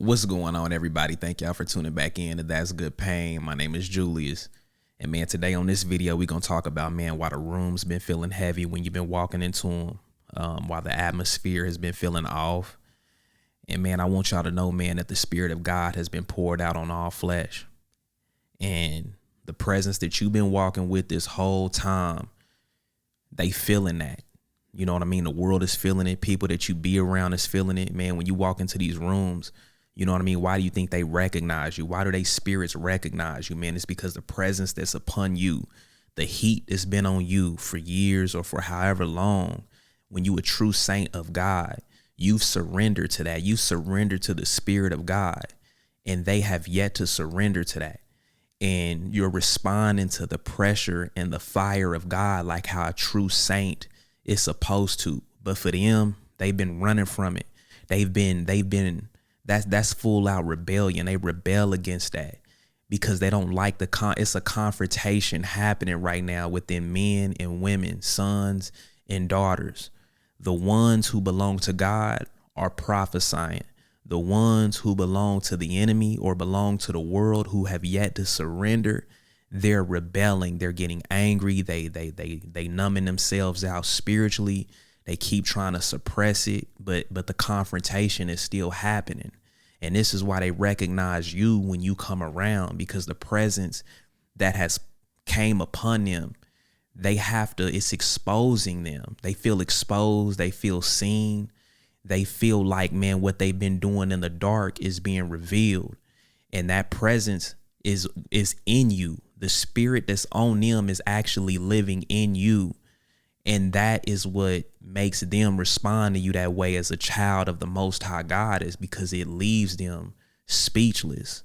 What's going on, everybody? Thank y'all for tuning back in to That's Good Pain. My name is Julius. And man, today on this video, we're going to talk about, man, why the room's been feeling heavy when you've been walking into them, why the atmosphere has been feeling off. And man, I want y'all to know, man, that the Spirit of God has been poured out on all flesh. And the presence that you've been walking with this whole time, they feeling that. You know what I mean? The world is feeling it. People that you be around is feeling it. Man, when you walk into these rooms, you know what I mean? Why do you think they recognize you? Why do they spirits recognize you, man? It's because the presence that's upon you, the heat that's been on you for years or for however long, when you a true saint of God, you've surrendered to that. You surrender to the Spirit of God, and they have yet to surrender to that. And you're responding to the pressure and the fire of God like how a true saint is supposed to. But for them, they've been running from it. That's full out rebellion. They rebel against that because they don't like it's a confrontation happening right now within men and women, sons and daughters. The ones who belong to God are prophesying. The ones who belong to the enemy or belong to the world who have yet to surrender, they're rebelling. They're getting angry. They numbing themselves out spiritually. They keep trying to suppress it, but the confrontation is still happening. And this is why they recognize you when you come around, because the presence that has came upon them, it's exposing them. They feel exposed. They feel seen. They feel like, man, what they've been doing in the dark is being revealed. And that presence is in you. The spirit that's on them is actually living in you. And that is what makes them respond to you that way as a child of the Most High God, is because it leaves them speechless.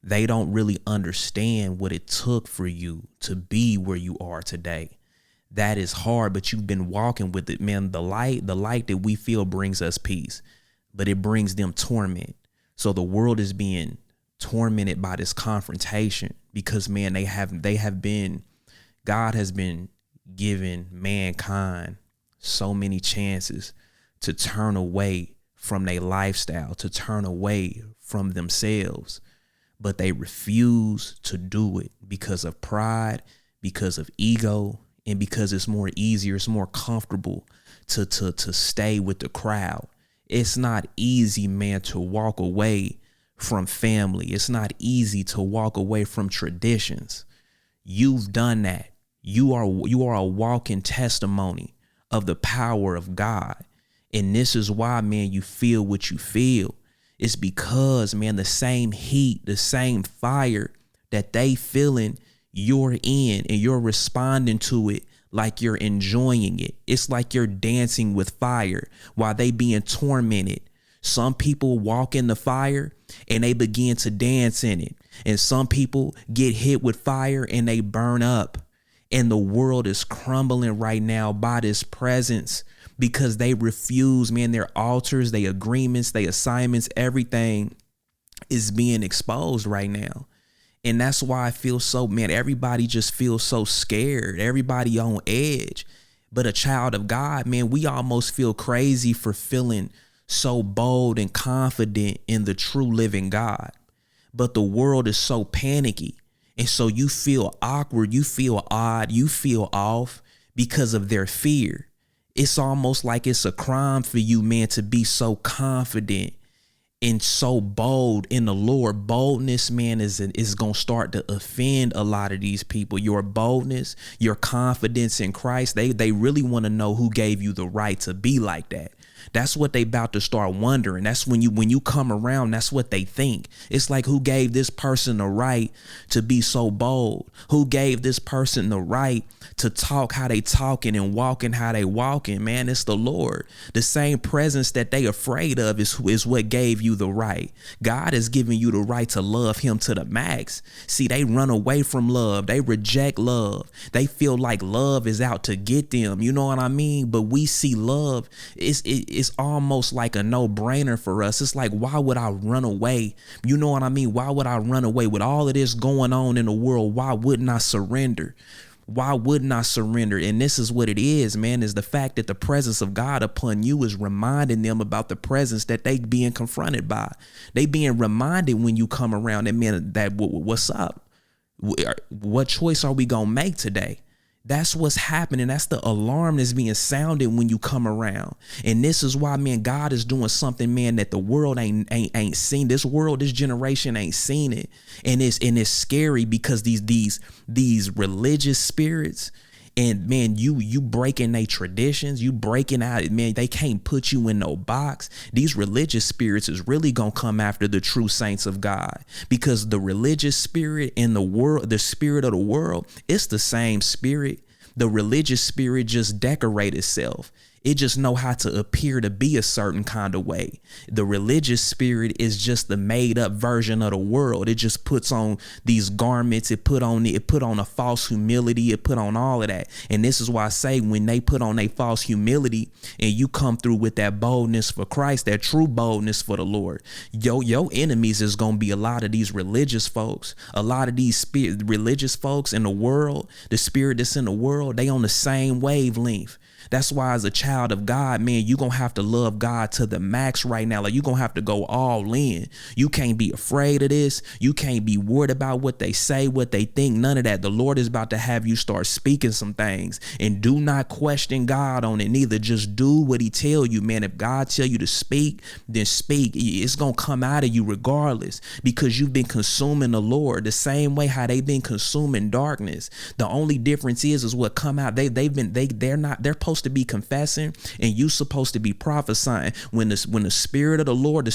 They don't really understand what it took for you to be where you are today. That is hard, but you've been walking with it, man. The light that we feel brings us peace, but it brings them torment. So the world is being tormented by this confrontation because, man, God has been giving mankind so many chances to turn away from their lifestyle, to turn away from themselves, but they refuse to do it because of pride, because of ego, and because it's more easier, it's more comfortable to stay with the crowd. It's not easy, man, to walk away from family. It's not easy to walk away from traditions. You've done that. You are a walking testimony of the power of God. And this is why, man, you feel what you feel. It's because, man, the same heat, the same fire that they feeling, you're in, and you're responding to it like you're enjoying it. It's like you're dancing with fire while they being tormented. Some people walk in the fire and they begin to dance in it. And some people get hit with fire and they burn up. And the world is crumbling right now by this presence because they refuse, man, their altars, their agreements, their assignments, everything is being exposed right now. And that's why I feel so, man, everybody just feels so scared. Everybody on edge. But a child of God, man, we almost feel crazy for feeling so bold and confident in the true living God. But the world is so panicky. And so you feel awkward, you feel odd, you feel off because of their fear. It's almost like it's a crime for you, man, to be so confident and so bold in the Lord. Boldness, man, is going to start to offend a lot of these people. Your boldness, your confidence in Christ, they really want to know who gave you the right to be like that. That's what they about to start wondering. That's when you come around, that's what they think. It's like, who gave this person the right to be so bold? Who gave this person the right to talk how they talking and walking how they walking? Man, it's the Lord. The same presence that they afraid of is what gave you the right. God has given you the right to love him to the max. See, they run away from love. They reject love. They feel like love is out to get them. You know what I mean? But we see love. It's almost like a no-brainer for us. It's like, why would I run away? You know what I mean? Why would I run away with all of this going on in the world? Why wouldn't I surrender? Why wouldn't I surrender? And this is what it is, man, is the fact that the presence of God upon you is reminding them about the presence that they being confronted by. They being reminded when you come around that, man, that what's up? What choice are we going to make today? That's what's happening. That's the alarm that's being sounded when you come around. And this is why, man, God is doing something, man, that the world ain't seen. This world, this generation ain't seen it. And it's scary because these religious spirits, and man, you breaking their traditions, you breaking out, man, they can't put you in no box. These religious spirits is really gonna come after the true saints of God, because the religious spirit in the world, the spirit of the world, it's the same spirit. The religious spirit just decorate itself. It just know how to appear to be a certain kind of way. The religious spirit is just the made up version of the world. It just puts on these garments. It put on a false humility. It put on all of that. And this is why I say, when they put on a false humility and you come through with that boldness for Christ, that true boldness for the Lord, your enemies is going to be a lot of these religious folks, a lot of these religious folks in the world, the spirit that's in the world, they on the same wavelength. That's why as a child of God, man, you're going to have to love God to the max right now. Like, you're going to have to go all in. You can't be afraid of this. You can't be worried about what they say, what they think, none of that. The Lord is about to have you start speaking some things, and do not question God on it neither. Just do what he tell you, man. If God tell you to speak, then speak. It's going to come out of you regardless, because you've been consuming the Lord the same way how they've been consuming darkness. The only difference is what come out. They're supposed to be confessing, and you supposed to be prophesying. When the spirit of the Lord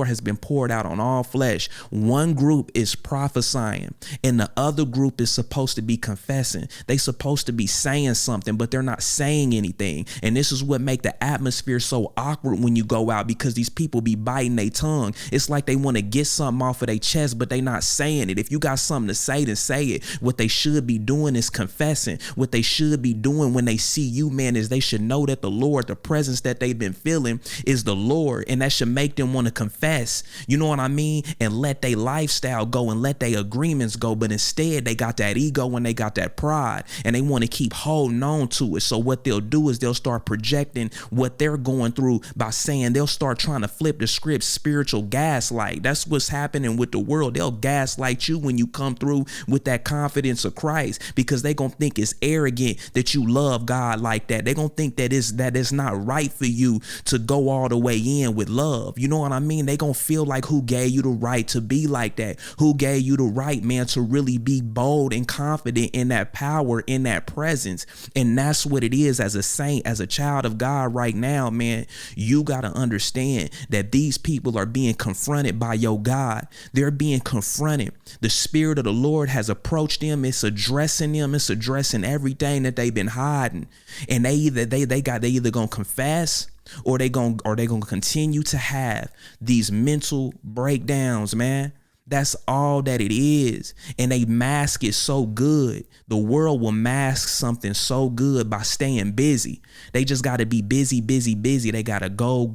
has been poured out on all flesh, one group is prophesying and the other group is supposed to be confessing. They supposed to be saying something, but they're not saying anything. And this is what make the atmosphere so awkward when you go out, because these people be biting their tongue. It's like they want to get something off of their chest, but they not saying it. If you got something to say, then say it. What they should be doing is confessing. What they should be doing when they see you, man, is they should know that the Lord, the presence that they've been feeling, is the Lord, and that should make them want to confess, you know what I mean, and let their lifestyle go and let their agreements go. But instead, they got that ego and they got that pride, and they want to keep holding on to it. So what they'll do is they'll start projecting what they're going through by saying, they'll start trying to flip the script, spiritual gaslight. That's what's happening with the world. They'll gaslight you when you come through with that confidence of Christ, because they gonna think it's arrogant that you love God like that. They gonna think that it's not right for you to go all the way in with love. You know what I mean? They gonna feel like, who gave you the right to be like that? Who gave you the right, man, to really be bold and confident in that power, in that presence? And that's what it is as a saint, as a child of God right now, man. You got to understand that these people are being confronted by your God. They're being confronted. The spirit of the Lord has approached them. It's addressing them. It's addressing everything that they've been hiding. And they either gonna confess, or they gonna continue to have these mental breakdowns, man. That's all that it is. And they mask it so good. The world will mask something so good by staying busy. They just got to be busy. They got to go.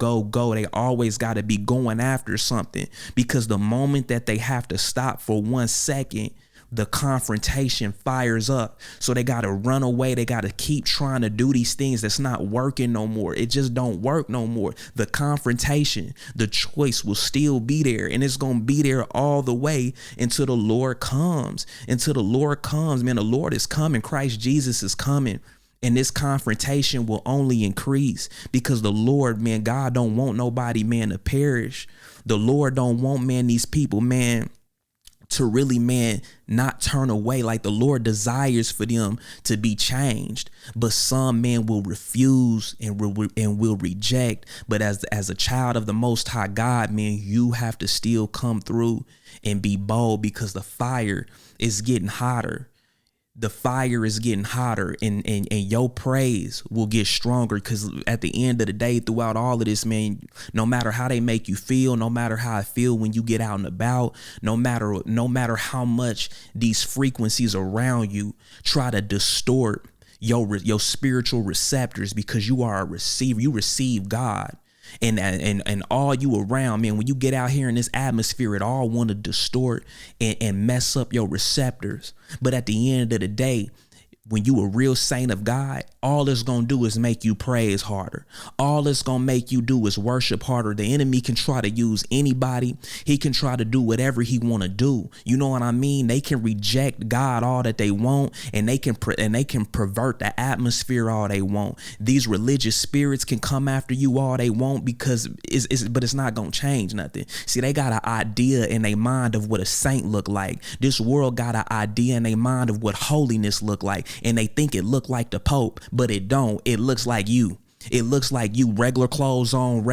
They always got to be going after something, because the moment that they have to stop for 1 second, the confrontation fires up. So they got to run away. They got to keep trying to do these things that's not working no more. It just don't work no more. The confrontation, the choice will still be there, and it's going to be there all the way until the Lord comes. Until the Lord comes, man, the Lord is coming. Christ Jesus is coming. And this confrontation will only increase, because the Lord, man, God don't want nobody, man, to perish. The Lord don't want, man, these people, man, to really, man, not turn away. Like, the Lord desires for them to be changed, but some, man, will refuse and will reject. But as a child of the Most High God, man, you have to still come through and be bold, because the fire is getting hotter. The fire is getting hotter, and your praise will get stronger, because at the end of the day, throughout all of this, man, no matter how they make you feel, no matter how I feel when you get out and about, no matter how much these frequencies around you try to distort your spiritual receptors, because you are a receiver, you receive God. And all you around, man, when you get out here in this atmosphere, it all want to distort and mess up your receptors. But at the end of the day, when you a real saint of God, all it's going to do is make you praise harder. All it's going to make you do is worship harder. The enemy can try to use anybody. He can try to do whatever he want to do. You know what I mean? They can reject God all that they want, and they can pervert the atmosphere all they want. These religious spirits can come after you all they want because but it's not going to change nothing. See, they got an idea in their mind of what a saint look like. This world got an idea in their mind of what holiness look like. And they think it look like the Pope, but it don't. It looks like you. It looks like you, regular clothes on,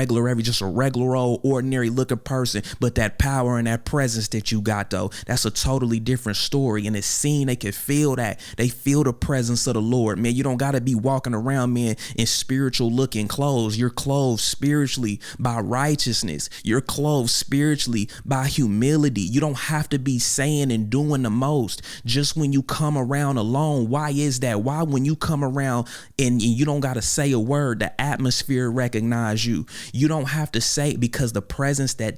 just a regular old ordinary looking person. But that power and that presence that you got, though, that's a totally different story. And it's seen, they can feel that. They feel the presence of the Lord, man. You don't got to be walking around, man, in spiritual looking clothes. You're clothed spiritually by righteousness. You're clothed spiritually by humility. You don't have to be saying and doing the most. Just when you come around alone, why is that? Why when you come around and you don't got to say a word, the atmosphere recognize you. You don't have to say, because the presence the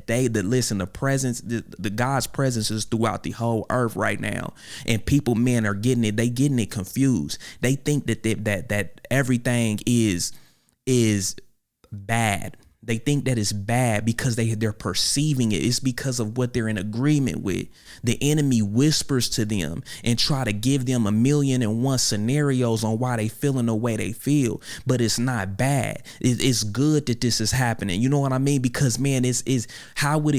God's presence is throughout the whole earth right now. And people, man, are getting it confused. They think that everything is bad. They think that it's bad because they're perceiving it. It's because of what they're in agreement with. The enemy whispers to them and try to give them 1,000,001 scenarios on why they feeling the way they feel. But it's not bad. It's good that this is happening. You know what I mean? Because, man,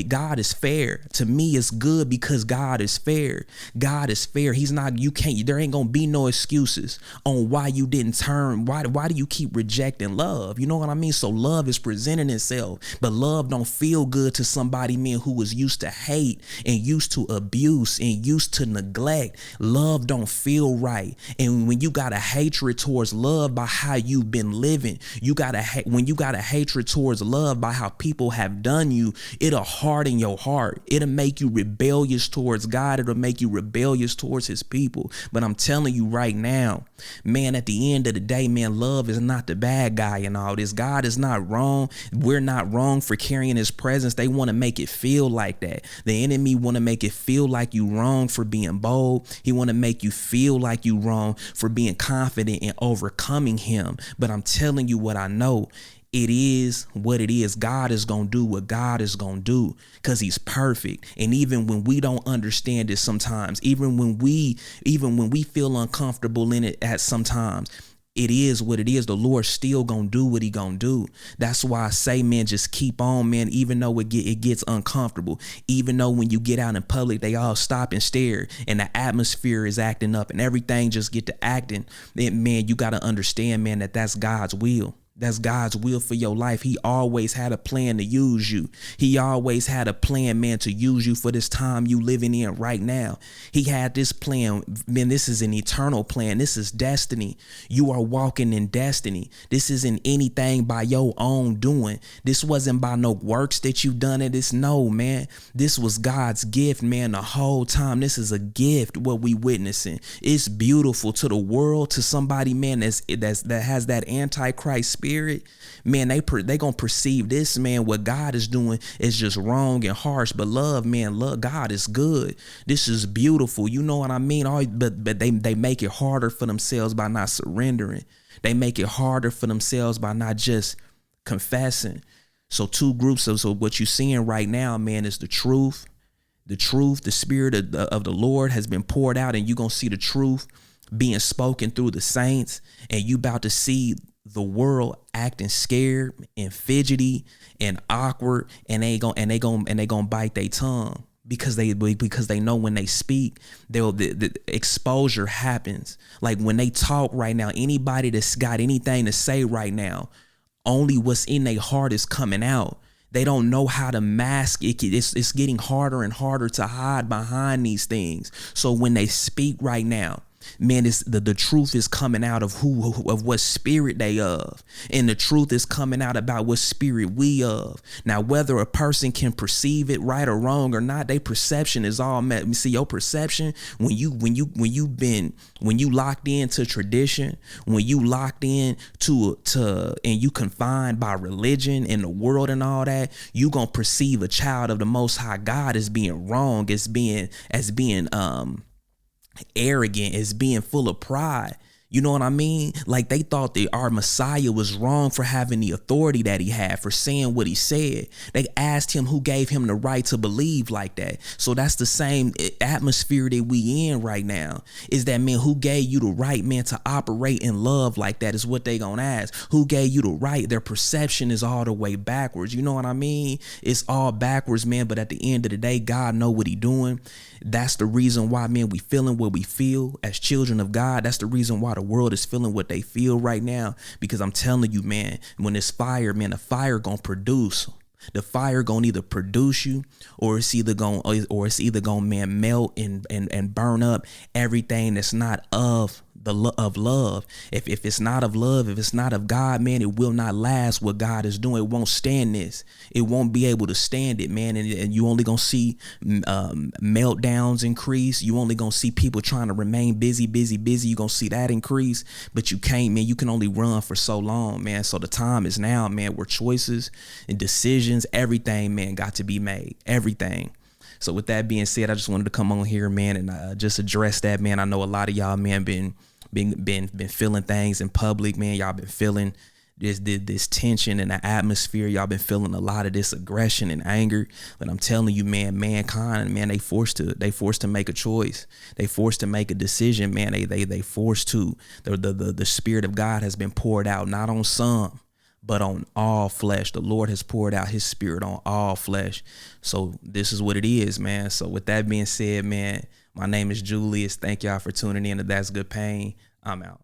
God is fair. To me, it's good because God is fair. God is fair. There ain't gonna be no excuses on why you didn't turn. Why do you keep rejecting love? You know what I mean? So love is presenting itself, but love don't feel good to somebody, man, who was used to hate and used to abuse and used to neglect. Love don't feel right. And when you got a hatred towards love by how you've been living, when you got a hatred towards love by how people have done you, it'll harden your heart. It'll make you rebellious towards God. It'll make you rebellious towards his people. But I'm telling you right now, man, at the end of the day, man, love is not the bad guy in all this. God is not wrong. We're not wrong for carrying his presence. They want to make it feel like that. The enemy want to make it feel like you wrong for being bold. He want to make you feel like you wrong for being confident and overcoming him. But I'm telling you what I know. It is what it is. God is going to do what God is going to do because he's perfect. And even when we don't understand it sometimes, even when we feel uncomfortable in it at sometimes, it is what it is. The Lord still gonna do what he gonna do. That's why I say, man, just keep on, man, even though it gets uncomfortable. Even though when you get out in public, they all stop and stare and the atmosphere is acting up and everything just get to acting. Man, you got to understand, man, that's God's will. That's God's will for your life. He always had a plan to use you. He always had a plan, man, to use you for this time you living in right now. He had this plan. Man, this is an eternal plan. This is destiny. You are walking in destiny. This isn't anything by your own doing. This wasn't by no works that you done it. No, man. This was God's gift, man, the whole time. This is a gift, what we witnessing. It's beautiful to the world, to somebody, man, that has that antichrist spirit. Man, they gonna perceive this, man, what God is doing is just wrong and harsh. But love, man, God is good. This is beautiful. You know what I mean? But they make it harder for themselves by not surrendering. They make it harder for themselves by not just confessing. So two groups so what you're seeing right now, man, is the truth. The spirit of the Lord has been poured out, and you're gonna see the truth being spoken through the saints, and you about to see the world acting scared and fidgety and awkward, and they gonna bite their tongue because they know when they speak, the exposure happens. Like when they talk right now, anybody that's got anything to say right now, only what's in their heart is coming out. They don't know how to mask it. It's getting harder and harder to hide behind these things. So when they speak right now, man, it's the truth is coming out of what spirit they of, and the truth is coming out about what spirit we of. Now, whether a person can perceive it right or wrong or not, their perception is all met. You see, your perception when you locked into tradition, when you locked in to and you confined by religion and the world and all that, you gonna perceive a child of the Most High God as being wrong, as being arrogant, as being full of pride. You know what I mean? Like they thought that our Messiah was wrong for having the authority that he had, for saying what he said. They asked him who gave him the right to believe like that. So that's the same atmosphere that we in right now. Is that, man, who gave you the right, man, to operate in love like that is what they gonna ask. Who gave you the right? Their perception is all the way backwards. You know what I mean? It's all backwards, man. But at the end of the day, God know what he doing. That's the reason why, man, we feeling what we feel as children of God. That's the reason why the world is feeling what they feel right now. Because I'm telling you, man, when it's fire, man, the fire gonna produce. The fire gonna either produce you, or it's either gonna man melt and burn up everything that's not of of love. If it's not of love, if it's not of God, man, it will not last what God is doing. It won't stand this. It won't be able to stand it, man. And you only gonna see meltdowns increase. You only gonna see people trying to remain busy. You gonna see that increase, but you can't, man. You can only run for so long, man. So the time is now, man, where choices and decisions, everything, man, got to be made. Everything. So with that being said, I just wanted to come on here, man, and just address that, man. I know a lot of y'all, man, been feeling things in public, man. Y'all been feeling this tension in the atmosphere. Y'all been feeling a lot of this aggression and anger. But I'm telling you, man, mankind, man, they forced to make a choice. They forced to make a decision, man. They forced to. The Spirit of God has been poured out, not on some, but on all flesh. The Lord has poured out his Spirit on all flesh. So this is what it is, man. So with that being said, man, my name is Julius. Thank y'all for tuning in to That's Good Pain. I'm out.